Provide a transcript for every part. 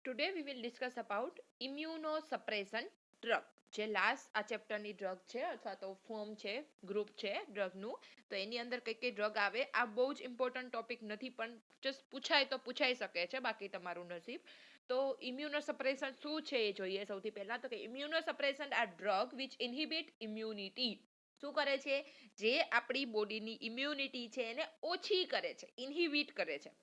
Today we will discuss about immunosuppression drug. જે last આ ચેપ્ટરની drug છે અથવા તો ફોર્મ છે ગ્રુપ છે ડ્રગનું, તો એની અંદર કઈ કઈ ડ્રગ આવે આ બહુ જ ઇમ્પોર્ટન્ટ ટોપિક નથી, પણ જસ્ટ પૂછાય તો પૂછાઈ શકે છે, બાકી તમારું નસીબ. તો ઇમ્યુનોસપ્રેશન શું છે એ જોઈએ. સૌથી પહેલા તો કે ઇમ્યુનોસપ્રેશન આ ડ્રગ વિચ ઇન્હિબિટ ઇમ્યુનિટી. શું કરે છે? જે આપણી બોડીની ઇમ્યુનિટી છે એને ઓછી કરે છે, ઇન્હિબિટ કરે છે.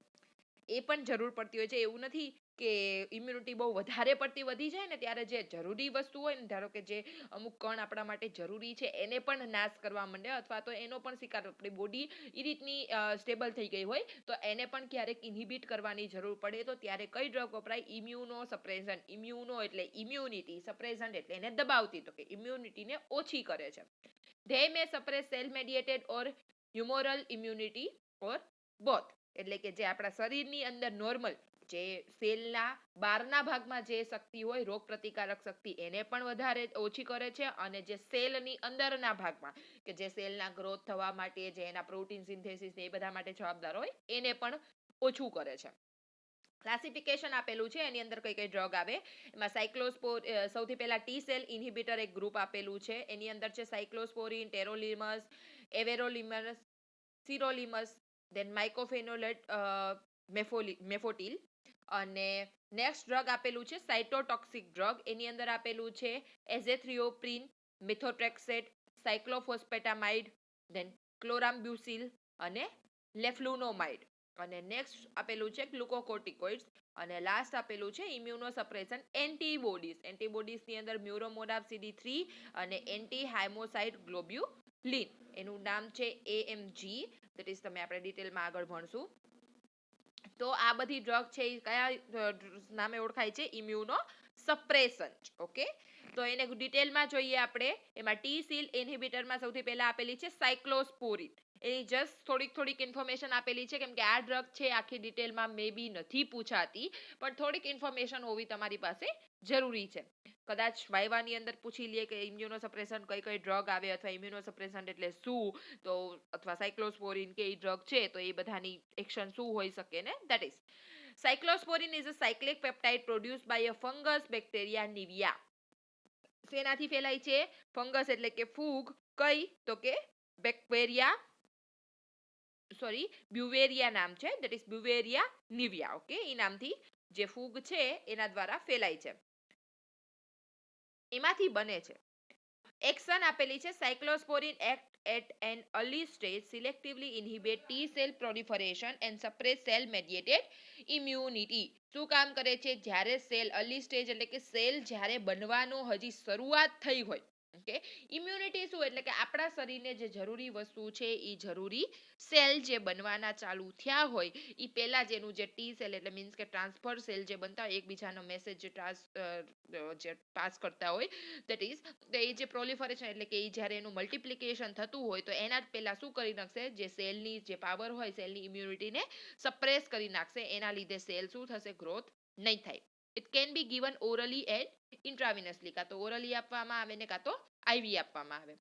એ પણ જરૂર પડતી હોય છે. એવું નથી કે ઇમ્યુનિટી બહુ વધારે પડતી વધી જાય ને ત્યારે જે જરૂરી વસ્તુ હોય ને, ધારો કે જે અમુક કણ આપણા માટે જરૂરી છે એને પણ નાશ કરવા માંડે, અથવા તો એનો પણ શિકાર આપણી બોડી એ રીતની સ્ટેબલ થઈ ગઈ હોય તો એને પણ ક્યારેક ઇન્હિબિટ કરવાની જરૂર પડે, તો ત્યારે કઈ ડ્રગ વપરાય? Immuno suppression. ઇમ્યુનો એટલે ઇમ્યુનિટી, સપ્રેશન એટલે એને દબાવતી, તો કે ઇમ્યુનિટીને ઓછી કરે છે. They may suppress cell mediated or humoral immunity or both. એટલે કે જે આપણા શરીરની અંદર નોર્મલ જે સેલના બહારના ભાગમાં જે શક્તિ હોય, રોગ પ્રતિકારક શક્તિ, એને પણ વધારે ઓછી કરે છે, અને જે સેલની અંદરના ભાગમાં કે જે સેલના ગ્રોથ થવા માટે, જે એના પ્રોટીન સિન્થેસિસ એ બધા માટે જવાબદાર હોય એને પણ ઓછું કરે છે. ક્લાસિફિકેશન આપેલું છે, એની અંદર કઈ કઈ ડ્રગ આવે એમાં સાયક્લોસ્પોર, સૌથી પહેલા ટી સેલ ઇન્હિબિટર એક ગ્રુપ આપેલું છે. એની અંદર છે સાયક્લોસ્પોરિન, ટેરોલિમસ, એવેરોલિમસ, સિરોલિમસ, દેન માઇકોફેનોલેટ, મેફોટિલ. અને નેક્સ્ટ ડ્રગ આપેલું છે સાઇટોટોક્સિક ડ્રગ. એની અંદર આપેલું છે એઝેથ્રિયોપ્રિન, મિથોટ્રેક્સેટ, સાયક્લોફોસ્પેટામાઇડ, દેન ક્લોરામ્બ્યુસિલ અને લેફ્લુનોમાઇડ. અને નેક્સ્ટ આપેલું છે ગ્લુકોકોર્ટિકોઇડ્સ. અને લાસ્ટ આપેલું છે ઇમ્યુનોસપ્રેશન એન્ટીબોડીઝ. એન્ટીબોડીઝની અંદર મ્યુરોમોડાફ CD3 અને એન્ટી હાઇમોસાઇડ ગ્લોબ્યુલિન. એનું નામ છે AMG. દેટ ઇઝ તમે આપણે ડિટેલમાં આગળ ભણશું. તો આ બધી ડ્રગ છે એ કયા નામે ઓળખાય છે? Immuno suppression. ઓકે, તો એને ડિટેલમાં જોઈએ આપણે. એમાં ટી સેલ ઇન્હિબિટરમાં સૌથી પહેલા આપેલી છે સાયક્લોસ્પોરિન. એની જસ્ટ થોડીક ઇન્ફોર્મેશન આપેલી છે, કેમ કે આ ડ્રગ છે આખી ડિટેલમાં મે બી નથી પૂછાતી, પણ થોડીક ઇન્ફોર્મેશન હોવી તમારી પાસે જરૂરી છે. કદાચ વાયવાની અંદર પૂછી લે કે ઇમ્યુનોસપ્રેશન કઈ કઈ ડ્રગ આવે, અથવા ઇમ્યુનોસપ્રેશન એટલે શું, તો અથવા સાયક્લોસ્પોરિન કે ડ્રગ છે તો એ બધાની એક્શન શું હોઈ શકે ને, that is cyclosporin is a cyclic peptide produced by a fungus bacteria nivea. શેનાથી ફેલાય છે? ફંગસ એટલે કે ફૂગ. કઈ? તો કે બેક્ટેરિયા, સોરી બ્યુવેરિયા નામ છે, દેટ ઇઝ બ્યુવેરિયા નિવિયા. ઓકે, એ નામથી જે ફૂગ છે એના દ્વારા ફેલાય છે, એમાંથી બને છે. એક્શન આપેલી છે સાયક્લોસ્પોરિન act at an early stage selectively inhibit T cell proliferation and suppress cell mediated immunity. શું કામ કરે છે? જ્યારે સેલ અર્લી સ્ટેજ એટલે કે સેલ જ્યારે બનવાનો હજી શરૂઆત થઈ હોય. ઓકે, ઇમ્યુનિટી શું? એટલે કે આપણા શરીરને જે જરૂરી વસ્તુ છે એ જરૂરી સેલ જે બનવાના ચાલુ થયા હોય એ પહેલા જ એનું જે ટી સેલ એટલે મીન્સ કે ટ્રાન્સફર સેલ જે બનતા હોય, એકબીજાનો મેસેજ જે પાસ કરતા હોય, દેટ ઇઝ એ જે પ્રોલિફરેશન એટલે કે જ્યારે એનું મલ્ટિપ્લિકેશન થતું હોય તો એના જ પહેલા શું કરી નાખશે? જે સેલની જે પાવર હોય, સેલની ઇમ્યુનિટીને સપ્રેસ કરી નાખશે. એના લીધે સેલ શું થશે? ગ્રોથ નહીં થાય. It can be given orally and intravenously, કાં તો ઓરલી આપવામાં આવે ને કાં તો આઈવી આપવામાં આવે.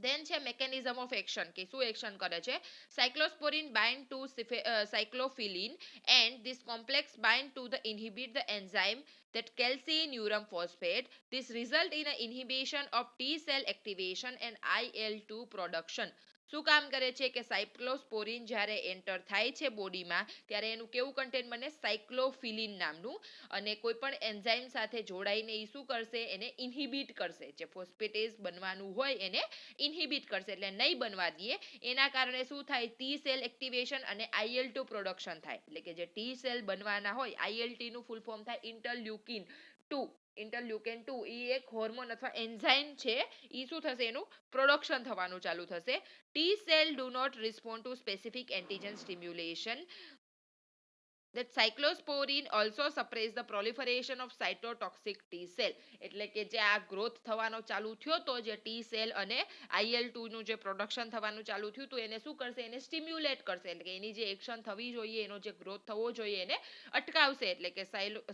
ધેન છે મેકેનિઝમ ઓફ એક્શન, કે શું એક્શન કરે છે? Cyclosporin bind to cyclophilin and this complex bind to the inhibit the enzyme that calcineurin phosphate. This result in a inhibition of T cell activation and IL-2 production. શું કામ કરે છે? કે સાયક્લોસ્પોરિન જ્યારે એન્ટર થાય છે બોડીમાં ત્યારે એનું કેવું કન્ટેન્ટ બને? સાયક્લોફિલિન નામનું. અને કોઈ પણ એન્ઝાઇમ સાથે જોડાઈને એ શું કરશે? એને ઇન્હિબિટ કરશે. જે ફોસ્ફેટેઝ બનવાનું હોય એને ઇન્હિબિટ કરશે, એટલે નહીં બનવા દે. એના કારણે શું થાય? ટી સેલ એક્ટિવેશન અને IL-2 પ્રોડક્શન થાય. એટલે કે જે ટી સેલ બનવાના હોય, IL-2 નું ફૂલ ફોર્મ થાય ઇન્ટરલ્યુકિન 2. ઇન્ટરલ્યુકિન 2 એ એક હોર્મોન અથવા એન્ઝાઇમ છે. એ શું થશે? એનું પ્રોડક્શન થવાનું ચાલુ થશે. T cell do not respond to specific antigen stimulation. That cyclosporin also suppress the proliferation of cytotoxic T cell. એટલે કે જે આ ગ્રોથ થવાનો ચાલુ થયો તો જે ટી સેલ અને IL-2 નું જે પ્રોડક્શન થવાનું ચાલુ થયું તો એને શું કરશે? એને સ્ટિમ્યુલેટ કરશે. એટલે કે એની જે એક્શન થવી જોઈએ, એનો જે ગ્રોથ થવો જોઈએ એને અટકાવશે. એટલે કે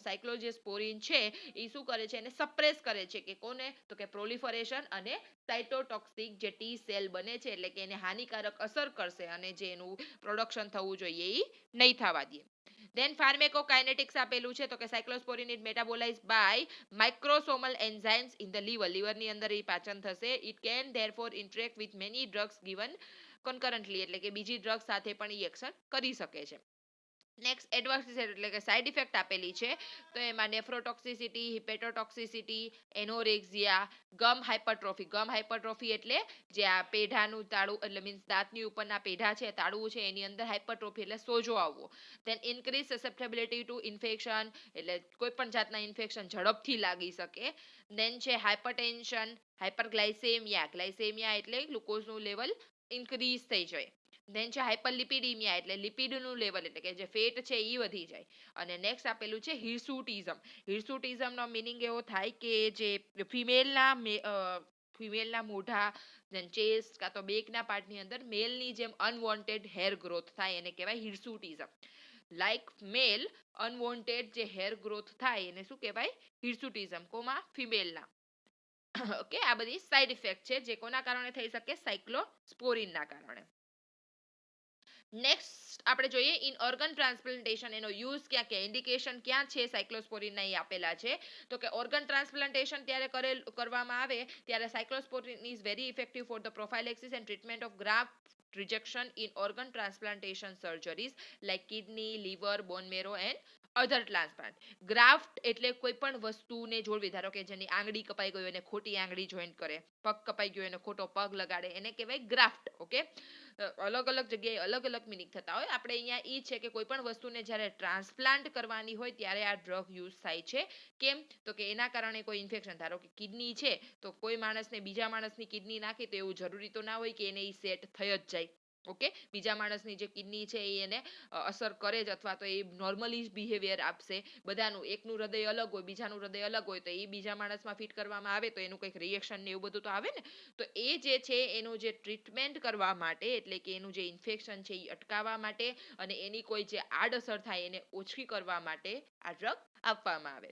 સાયક્લોસ્પોરિન છે એ શું કરે છે? એને સપ્રેસ કરે છે. કે કોને? તો કે પ્રોલિફરેશન અને સાયટોટોક્સિક જે ટી સેલ બને છે, એટલે કે એને હાનિકારક અસર કરશે અને જે એનું પ્રોડક્શન થવું જોઈએ એ નહીં થવા દે. ધેન ફાર્મેકોકાઇનેટિક્સ આપેલું છે તો કે cyclosporin is metabolise by microsomal enzymes in the લીવરની અંદર એ પાચન થશે. It can therefore interact with many drugs given concurrently, એટલે કે બીજી ડ્રગ સાથે પણ એ એક્શન કરી શકે છે. નેક્સ્ટ એડવર્સ એટલે કે સાઇડ ઇફેક્ટ આપેલી છે તો એમાં નેફ્રોટોક્સિસિટી, હિપેટોટોક્સિસિટી, એનોરેક્સિયા, ગમ હાઇપરટ્રોફી એટલે જે આ પેઢાનું તાળું એટલે મીન્સ દાંતની ઉપરના પેઢા છે તાળું છે એની અંદર હાઇપરટ્રોફી એટલે સોજો આવવો. ધેન ઇન્ક્રીઝ સસેપ્ટેબિલિટી ટુ ઇન્ફેક્શન એટલે કોઈ પણ જાતના ઇન્ફેક્શન ઝડપથી લાગી શકે. ધેન છે હાઇપરટેન્શન, ગ્લાયસેમિયા એટલે ગ્લુકોઝનું લેવલ ઇન્ક્રીઝ થઈ જાય. ધેન છે હાઇપરલિપિડીમિયા એટલે લિપિડનું લેવલ એટલે કે જે ફેટ છે એ વધી જાય. અને નેક્સ્ટ આપેલું છે હિર્સુટિઝમ. હિર્સુટિઝમનો મિનિંગ એવો થાય કે જે ફિમેલના મોઢા, ધેન ચેસ્ટ કાં તો બેકના પાર્ટની અંદર મેલની જેમ અનવોન્ટેડ હેર ગ્રોથ થાય એને કહેવાય હિર્સુટિઝમ. લાઈક મેલ અનવોન્ટેડ જે હેર ગ્રોથ થાય એને શું કહેવાય? હિર્સુટિઝમ, ફિમેલના. ઓકે, આ બધી સાઇડ ઇફેક્ટ છે જે કોના કારણે થઈ શકે? સાયક્લોસ્પોરિનના કારણે. નેક્સ્ટ આપણે જોઈએ ઇન ઓર્ગન ટ્રાન્સપ્લાન્ટેશન, એનો યુઝ ક્યાં ક્યાં, ઇન્ડિકેશન ક્યાં છે સાયક્લોસ્પોરિનના એ આપેલા છે. તો કે ઓર્ગન ટ્રાન્સપ્લાન્ટેશન ત્યારે કરવામાં આવે ત્યારે cyclosporin is very effective for the prophylaxis and treatment of graft rejection in organ transplantation surgeries like kidney, liver, bone marrow and other transplant. Graft એટલે કોઈ પણ વસ્તુને જોડવી, ધારો કે જેની આંગળી કપાઈ ગઈ એને ખોટી આંગળી જોઈન્ટ કરે, પગ કપાઈ ગયો એને ખોટો પગ લગાડે, એને કહેવાય ગ્રાફ્ટ. ઓકે, અલગ અલગ જગ્યાએ અલગ અલગ મિનિંગ થતા હોય. આપણે અહીંયા એ છે કે કોઈ પણ વસ્તુને જ્યારે ટ્રાન્સપ્લાન્ટ કરવાની હોય ત્યારે આ ડ્રગ યુઝ થાય છે. કેમ? તો કે એના કારણે કોઈ ઇન્ફેક્શન, ધારો કે કિડની છે તો કોઈ માણસને બીજા માણસની કિડની નાખી તો એવું જરૂરી તો ના હોય કે એને એ સેટ થઈ જ જાય. ઓકે, બીજા માણસની જે કિડની છે એ એને અસર કરે જ અથવા તો એ નોર્મલી જ બિહેવિયર આપશે. બધાનું એકનું હૃદય અલગ હોય, બીજાનું હૃદય અલગ હોય, તો એ બીજા માણસમાં ફિટ કરવામાં આવે તો એનું કંઈક રિએક્શન ને એવું બધું તો આવે ને. તો એ જે છે એનું જે ટ્રીટમેન્ટ કરવા માટે એટલે કે એનું જે ઇન્ફેક્શન છે એ અટકાવવા માટે અને એની કોઈ જે આડઅસર થાય એને ઓછી કરવા માટે આ ડ્રગ આપવામાં આવે.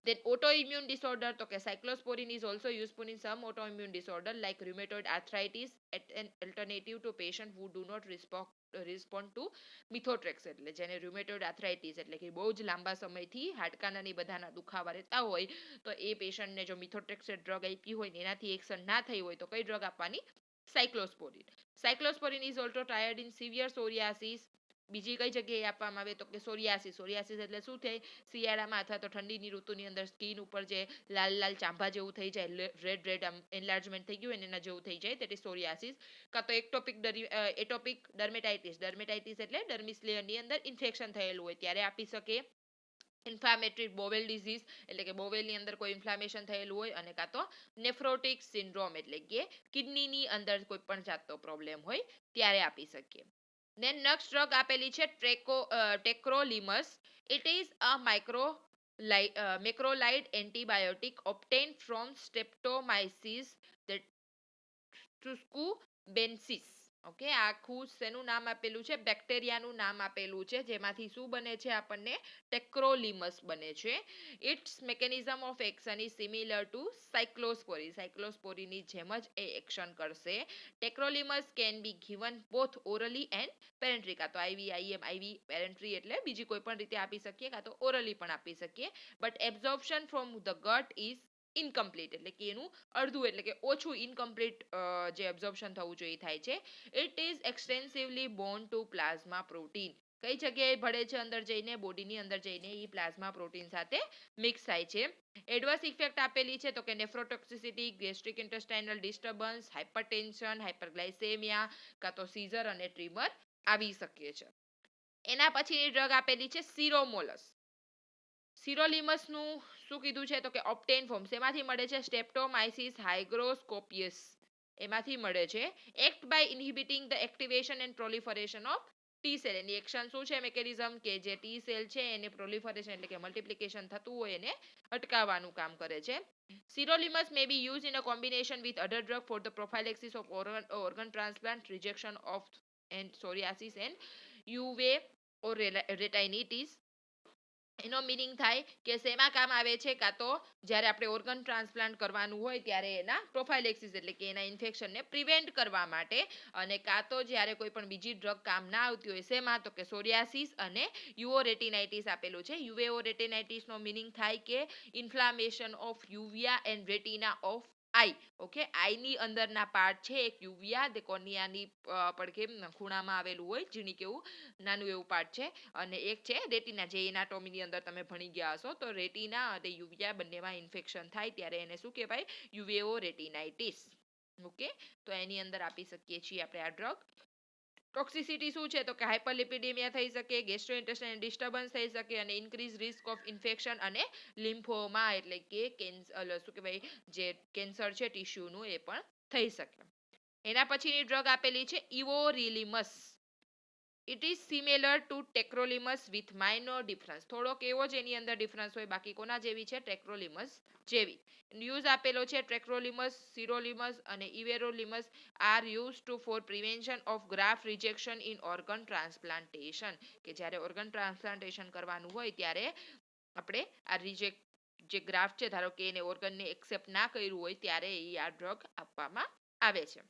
Then autoimmune disorder, તો કે cyclosporin is also useful in some autoimmune disorder like rheumatoid arthritis at an alternative to patient who do not respond to methotrexate, એટલે જેને rheumatoid arthritis એટલે કે બહુ જ લાંબા સમયથી હાડકાના ને બધાના દુખાવા રહેતા હોય તો એ પેશન્ટને જો મિથોટ્રેક્સેટ ડ્રગ આપી હોય ને એનાથી એક્શન ના થઈ હોય તો કઈ ડ્રગ આપવાની? Cyclosporin. Cyclosporin is also tried in severe psoriasis. બીજી કઈ જગ્યાએ આપવામાં આવે તો કે સોરિયાસિસ. સોરિયાસિસ એટલે શું થાય? શિયાળામાં અથવા તો ઠંડીની ઋતુની અંદર સ્કિન ઉપર જે લાલ લાલ ચાંભા જેવું થઈ જાય, રેડ આમ એન્લાર્જમેન્ટ થઈ ગયું હોય એના જેવું થઈ જાય, તે સોરિયાસિસ. કાં તો એટોપિક ડર્મેટાઇટિસ. ડર્મેટાઇટિસ એટલે ડર્મિસ લેયરની અંદર ઇન્ફેક્શન થયેલું હોય ત્યારે આપી શકે. ઇન્ફ્લામેટરી બોવેલ ડિઝીઝ એટલે કે બોવેલની અંદર કોઈ ઇન્ફ્લામેશન થયેલું હોય, અને કાં તો નેફ્રોટિક સિન્ડ્રોમ એટલે કે કિડનીની અંદર કોઈ પણ જાતનો પ્રોબ્લેમ હોય ત્યારે આપી શકીએ. Then next drug આપેલી છે tacrolimus. It is a macrolide antibiotic obtained from Streptomyces tuscubensis. Okay, આખું શેનું નામ આપેલું છે? બેક્ટેરિયાનું નામ આપેલું છે જેમાંથી શું બને છે? આપણને ટેક્રોલિમસ બને છે. Its mechanism of action is similar to cyclosporin. સાયક્લોસ્પોરિનની જેમ જ એ એક્શન કરશે. Tacrolimus can be given both orally and parenterally, કાં તો આઈવી, આઈએમ, આઈવી પેરેન્ટ્રી એટલે બીજી કોઈ પણ રીતે આપી શકીએ, કાં તો ઓરલી પણ આપી શકીએ. But absorption from the gut is incomplete એટલે કે એનું અડધું એટલે કે ઓછું ઇનકમ્પ્લીટ જે એબ્ઝોર્પ્શન થવું જોઈએ થાય છે. It is extensively bond to plasma protein. કઈ જગ્યાએ ભળે છે? અંદર જઈને, બોડીની અંદર જઈને એ પ્લાઝમા પ્રોટીન સાથે મિક્સ થાય છે. એડવર્સ ઇફેક્ટ આપેલી છે તો કે nephrotoxicity, gastric intestinal disturbance, hypertension, hyperglycaemia, કાં તો સીઝર અને ટ્રીમર આવી શકે છે. એના પછીની ડ્રગ આપેલી છે સિરોમોલસ. સિરોલિમસનું શું કીધું છે તો કે ઓપ્ટેન ફોર્મ શેમાંથી મળે છે? સ્ટેપ્ટોમાઇસિસ હાઇગ્રોસ્કોપિયસ એમાંથી મળે છે. Act by inhibiting the activation and proliferation of T cell. એની એક્શન શું છે? મેકેનિઝમ કે જે ટી સેલ છે એને પ્રોલિફરેશન એટલે કે મલ્ટિપ્લિકેશન થતું હોય એને અટકાવવાનું કામ કરે છે. Sirolimus may be used in a combination with other drug for the prophylaxis of organ transplant, rejection of and psoriasis and UVA or retinitis. એનો મિનિંગ થાય કે શેમાં કામ આવે છે, કાં તો જ્યારે આપણે ઓર્ગન ટ્રાન્સપ્લાન્ટ કરવાનું હોય ત્યારે એના પ્રોફાઇલેક્સિસ એટલે કે એના ઇન્ફેક્શનને પ્રિવેન્ટ કરવા માટે, અને કાં તો જ્યારે કોઈ પણ બીજી ડ્રગ કામ ના આવતી હોય શેમાં, તો કે સોરિયાસિસ અને યુઓરેટિનાઇટિસ આપેલું છે. યુવેઓરેટિનાઇટિસનો મિનિંગ થાય કે inflammation of uvea and retina of eye. Okay, આઈની અંદરના પાર્ટ છે એક યુવિયા તે કોર્નિયાની પડખે ખૂણામાં આવેલું હોય ઝીણી કેવું નાનું એવું પાર્ટ છે, અને એક છે રેટિના જે એનાટોમીની અંદર તમે ભણી ગયા હશો. તો રેટિના અને યુવિયા બંનેમાં ઇન્ફેક્શન થાય ત્યારે એને શું કહેવાય, યુવેઓ રેટિનાઇટિસ. ઓકે, તો એની અંદર આપી શકીએ છીએ આપણે આ ડ્રગ. ટોક્સિસિટી શું છે, તો કે હાઇપરલિપિડેમિયા થઈ શકે, ગેસ્ટ્રોઇન્ટેસ્ટાઇનલ ડિસ્ટર્બન્સ થઈ શકે, અને ઇન્ક્રીઝ રિસ્ક ઓફ ઇન્ફેક્શન અને લિમ્ફોમા એટલે કે શું કહેવાય જે કેન્સર છે ટિશ્યુનું એ પણ થઈ શકે. એના પછીની ડ્રગ આપેલી છે everolimus. It is similar to tacrolimus with minor difference. થોડોક એવો જ એની અંદર ડિફરન્સ હોય, બાકી કોના જેવી છે, ટેક્રોલિમસ જેવી. યુઝ આપેલો છે ટ્રેક્રોલિમસ, સિરોલિમસ અને everolimus are use to for prevention of graft rejection in organ transplantation. કે જ્યારે ઓર્ગન ટ્રાન્સપ્લાન્ટેશન કરવાનું હોય ત્યારે આપણે આ રિજેક્ટ જે ગ્રાફ્ટ છે, ધારો કે એને ઓર્ગનને એક્સેપ્ટ ના કર્યું હોય ત્યારે આ ડ્રગ આપવામાં આવે છે.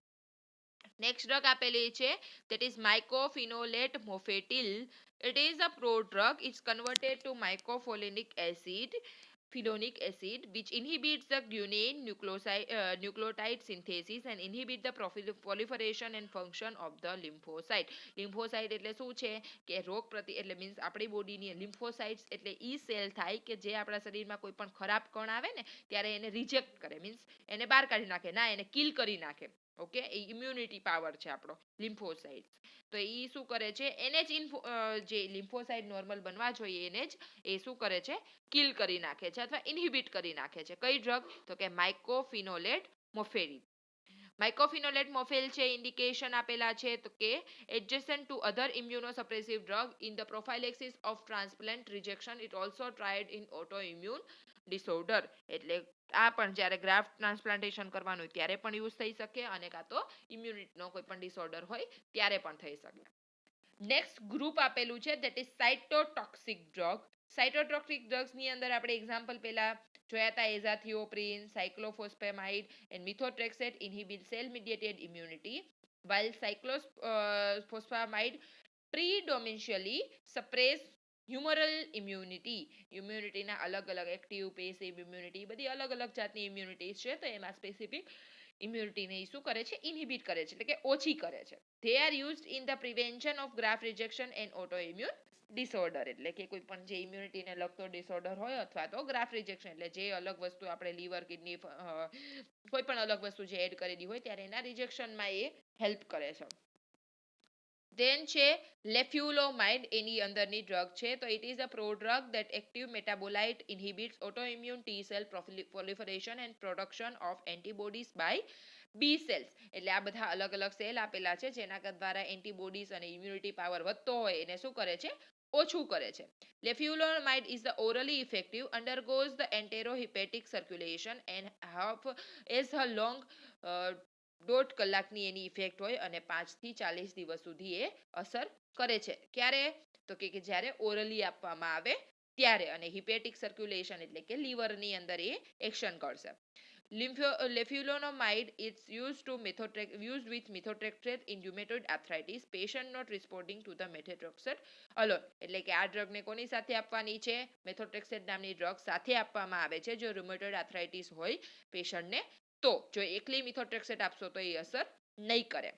નેક્સ્ટ ડ્રગ આપેલી છે that is mycophenolate mofetil. It is a prodrug. It's converted to mycophenolic acid, phenolic acid, which inhibits the guanine nucleotide synthesis and inhibit the proliferation and function of the lymphocyte. lymphocyte એટલે શું છે કે રોગ એટલે means આપણી બોડીની lymphocytes એટલે ઈ cell થાય કે જે આપણા શરીરમાં કોઈ પણ ખરાબ કણ આવે ને ત્યારે એને રિજેક્ટ કરે, મીન્સ એને બહાર કાઢી નાખે, ના એને કિલ કરી નાખે. ઓકે, એ ઇમ્યુનિટી પાવર છે આપણો લિમ્ફોસાઇટ. તો એ શું કરે છે, એને જ જે લિમ્ફોસાઇટ નોર્મલ બનવા જોઈએ એને જ એ શું કરે છે, કિલ કરી નાખે છે અથવા ઇન્હિબિટ કરી નાખે છે. કઈ ડ્રગ, તો કે માઇકોફિનોલેટ મોફેરી. માઇકોફિનોલેટ મોફેલ છે, ઇન્ડિકેશન આપેલા છે તો કે adjacent to other immunosuppressive drug in the prophylaxis of transplant rejection. It also tried in autoimmune disorder. એટલે આ પણ જ્યારે ગ્રાફ્ટ ટ્રાન્સપ્લાન્ટેશન કરવાનું હોય ત્યારે પણ યુઝ થઈ શકે, અને કાં તો ઇમ્યુનિટીનો કોઈ પણ ડિસઓર્ડર હોય ત્યારે પણ થઈ શકે. નેક્સ્ટ ગ્રુપ આપેલું છે that is cytotoxic drug. Cytotoxic ડ્રગ્સની અંદર આપણે એક્ઝામ્પલ પહેલા જોયા હતા azathioprine, cyclophosphamide and methotrexate inhibit cell mediated immunity, while cyclophosphamide predominantly suppress humoral immunity. ઇમ્યુનિટીના અલગ અલગ એક્ટિવ, પેસિવ ઇમ્યુનિટી, બધી અલગ અલગ જાતની ઇમ્યુનિટી છે, તો એમાં સ્પેસિફિક ઇમ્યુનિટીને શું કરે છે, ઇનહિબિટ કરે છે એટલે કે ઓછી કરે છે. They are used in the prevention of graft rejection and autoimmune disorder. એટલે કે કોઈ પણ જે ઇમ્યુનિટીને લગતો ડિસઓર્ડર હોય અથવા તો ગ્રાફ્ટ રિજેક્શન એટલે જે અલગ વસ્તુ આપણે લીવર, કિડની, કોઈ પણ અલગ વસ્તુ જે એડ કરેલી હોય ત્યારે એના રિજેક્શનમાં એ હેલ્પ કરે છે. ધેન છે લેફ્યુલોમાઇડ, એની અંદરની ડ્રગ છે. તો it is a prodrug that active metabolite inhibits autoimmune T cell proliferation and production of antibodies by B cells. એટલે આ બધા અલગ અલગ સેલ આપેલા છે જેના દ્વારા એન્ટીબોડીઝ અને ઇમ્યુનિટી પાવર વધતો હોય એને શું કરે છે, ઓછું કરે છે. લેફ્યુલોમાઇડ is the orally effective, undergoes the enterohepatic circulation and half as a long 1.5 કલાકની એની ઇફેક્ટ હોય અને 5 થી 40 દિવસ સુધી એ અસર કરે છે. ક્યારે, તો કે જ્યારે ઓરલી આપવામાં આવે ત્યારે, અને હિપેટિક સર્ક્યુલેશન એટલે કે લીવરની અંદર એ એક્શન કરશે. Leflunomide is used with methotrexate in rheumatoid arthritis. Patient not responding to the methotrexate alone. એટલે કે આ ડ્રગને કોની સાથે આપવાની છે, મેથોટ્રેક્સેટ નામની ડ્રગ સાથે આપવામાં આવે છે જો રુમેટોઇડ આર્થરાઇટિસ હોય પેશન્ટને. તો જો એકલી મિથોટ્રેક્સેટ આપશો તો એ અસર નહીં કરે.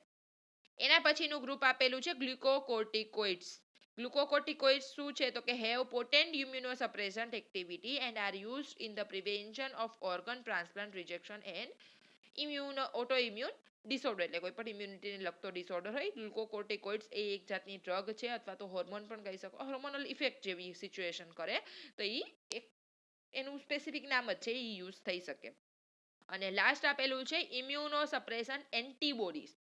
એના પછીનું ગ્રુપ આપેલું છે ગ્લુકોકોર્ટિકોઇડ્સ. ગ્લુકોકોર્ટિકોઇડ્સ શું છે, તો કે have potent immunosuppressant activity and are used in the prevention of organ transplant rejection and autoimmune disorder. એટલે કોઈ પણ ઇમ્યુનિટીને લગતો ડિસઓર્ડર હોય, ગ્લુકોકોર્ટિકોઇડ્સ એ એક જાતની ડ્રગ છે અથવા તો હોર્મોન પણ કહી શકો, હોર્મોનલ ઇફેક્ટ જેવી સિચ્યુએશન કરે તો એ એક એનું સ્પેસિફિક નામ જ છે, એ યુઝ થઈ શકે. અને લાસ્ટ આપેલું છે ઇમ્યુનોસપ્રેશન એન્ટીબોડીઝ.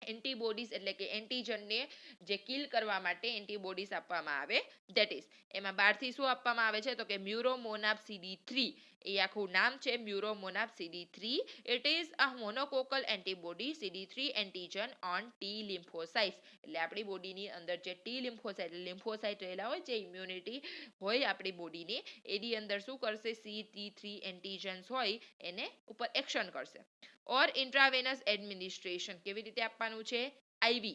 એન્ટીબોડીઝ એટલે કે એન્ટીજનને જે કિલ કરવા માટે એન્ટીબોડીઝ આપવામાં આવે ધેટ ઇઝ એમાં બહારથી શું આપવામાં આવે છે તો કે મ્યુરોમોનાપ CD3 એ આખું નામ છે muromonab CD3 it is a monoclonal antibody CD3 antigen on T lymphocytes એટલે આપણી બોડીની અંદર જે ટી લિમ્ફોસાઇટ રહેલા હોય જે ઇમ્યુનિટી હોય આપણી બોડીની એની અંદર શું કરશે CD3 એન્ટીજન્સ હોય એને ઉપર એક્શન કરશે ઓર ઇન્ટ્રાવેનસ એડમિનિસ્ટ્રેશન કેવી રીતે આપવાનું છે IV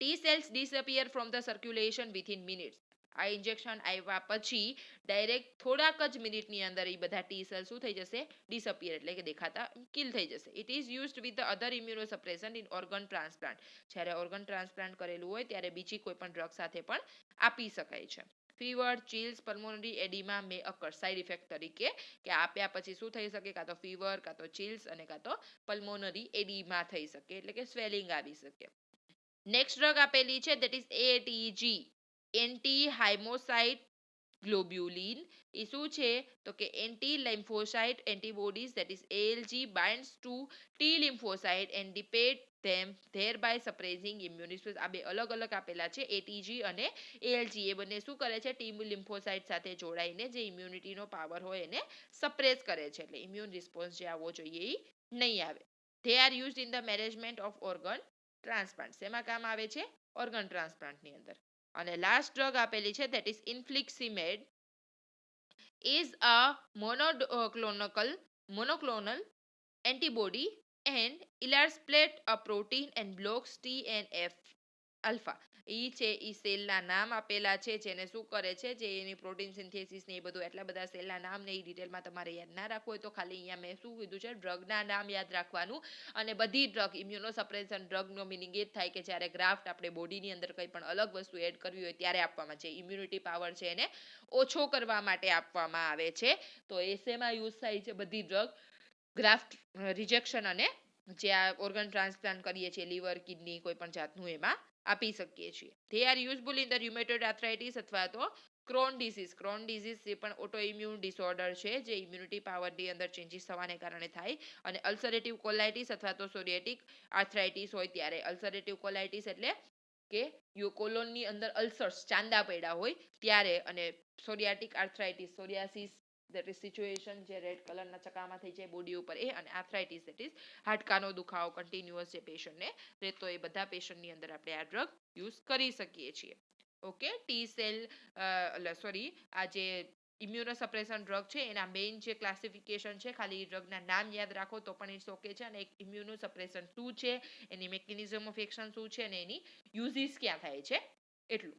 T cells disappear from the circulation within minutes આ ઇન્જેક્શન આવ્યા પછી ડાયરેક્ટ થોડાક જ મિનિટની અંદર એ બધા ટી સેલ શું થઈ જશે ડિસઅપિયર એટલે કે દેખાતા કિલ થઈ જશે it is used with the other immunosuppressant in organ transplant જ્યારે ઓર્ગન ટ્રાન્સપ્લાન્ટ કરેલું હોય ત્યારે બીજી કોઈ પણ ડ્રગ સાથે પણ આપી શકાય છે ફીવર ચિલ્સ પલ્મોનરી એડિમા મે અકર સાઇડ ઇફેક્ટ તરીકે કે આપ્યા પછી શું થઈ શકે કાં તો ફીવર કાં તો ચિલ્સ અને કાં તો પલ્મોનરી એડિમા થઈ શકે એટલે કે સ્વેલિંગ આવી શકે નેક્સ્ટ ડ્રગ આપેલી છે that is ATG anti thymocyte globulin એ શું છે તો કે anti lymphocyte antibodies that is ALG binds to T lymphocyte and deplete them thereby suppressing immune response આ બે અલગ અલગ આપેલા છે ATG અને ALG એ બંને શું કરે છે ટી લિમ્ફોસાઇટ સાથે જોડાઈને જે ઇમ્યુનિટીનો પાવર હોય એને સપ્રેસ કરે છે એટલે ઇમ્યુન રિસ્પોન્સ જે આવવો જોઈએ એ નહીં આવે they are used in the management of organ transplant શેમાં કામ આવે છે ઓર્ગન ટ્રાન્સપ્લાન્ટની અંદર અને લાસ્ટ ડ્રગ આપેલી છે that is infliximab is a monoclonal antibody and elastplate a protein and blocks TNF alpha એ છે એ સેલના નામ આપેલા છે જેને શું કરે છે જે એની પ્રોટીન સિન્થેસિસ ને એ બધું એટલા બધા સેલના નામ ને એ ડિટેલમાં તમારે યાદ ના રાખવું હોય તો ખાલી અહીંયા મેં શું કીધું છે ડ્રગના નામ યાદ રાખવાનું અને બધી ડ્રગ ઇમ્યુનોસપ્રેશન ડ્રગનો મિનિંગ એ જ થાય કે જ્યારે ગ્રાફ્ટ આપણે બોડીની અંદર કંઈ પણ અલગ વસ્તુ એડ કરવી હોય ત્યારે આપવામાં છે ઇમ્યુનિટી પાવર છે એને ઓછો કરવા માટે આપવામાં આવે છે તો એ શેમાં યુઝ થાય છે બધી ડ્રગ ગ્રાફ્ટ રિજેક્શન અને જે આ ઓર્ગન ટ્રાન્સપ્લાન્ટ કરીએ છીએ લીવર કિડની કોઈ પણ જાતનું એમાં આપી શકીએ છીએ they are useful in the rheumatoid arthritis અથવા તો ક્રોન ડિસીઝ એ પણ ઓટો ઇમ્યુન ડિસઓર્ડર છે જે ઇમ્યુનિટી પાવરની અંદર ચેન્જીસ થવાને કારણે થાય અને અલ્સરેટિવ કોલાઇટિસ અથવા તો સોરિયાટિક આર્થરાઇટિસ હોય ત્યારે અલ્સરેટિવ કોલાઇટિસ એટલે કે કોલોનની અંદર અલ્સર્સ ચાંદા પડ્યા હોય ત્યારે અને psoriatic arthritis psoriasis that is situation જે રેડ કલરના ચકામાં થઈ જાય બોડી ઉપર એ અને આર્થરાઇટિસ that is હાડકાનો દુખાવો કન્ટિન્યુઅસ જે પેશન્ટને રહેતો એ બધા પેશન્ટની અંદર આપણે આ ડ્રગ યુઝ કરી શકીએ છીએ ઓકે ટી સેલ સોરી આ જે ઇમ્યુનોસપ્રેશન ડ્રગ છે એના મેઇન જે ક્લાસિફિકેશન છે ખાલી ડ્રગના નામ યાદ રાખો તો પણ ઇટ્સ ઓકે છે અને એક ઇમ્યુનોસપ્રેશન શું છે એની મેકેનિઝમ ઓફ એક્શન શું છે અને એની યુઝિસ ક્યાં થાય છે એટલું